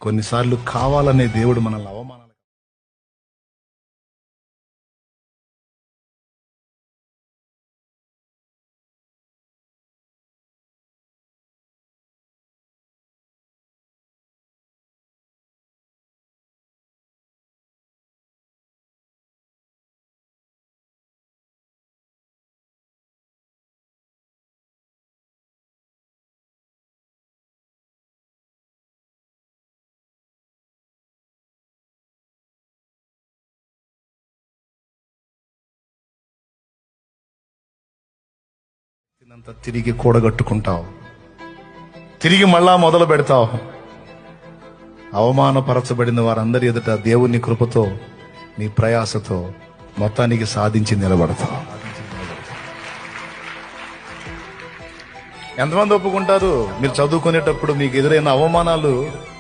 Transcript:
కొన్నిసార్లు కావాలనే దేవుడు మనల్ని అవమానాలు అంత తిరిగి కూడగట్టుకుంటావు, తిరిగి మళ్ళా మొదలు పెడతావు. అవమానపరచబడిన వారందరి ఎదుట దేవుని కృపతో నీ ప్రయాసతో మొత్తానికి సాధించి నిలబడతావు. ఎంతమంది ఒప్పుకుంటారు? మీరు చదువుకునేటప్పుడు మీకు ఎదురైన అవమానాలు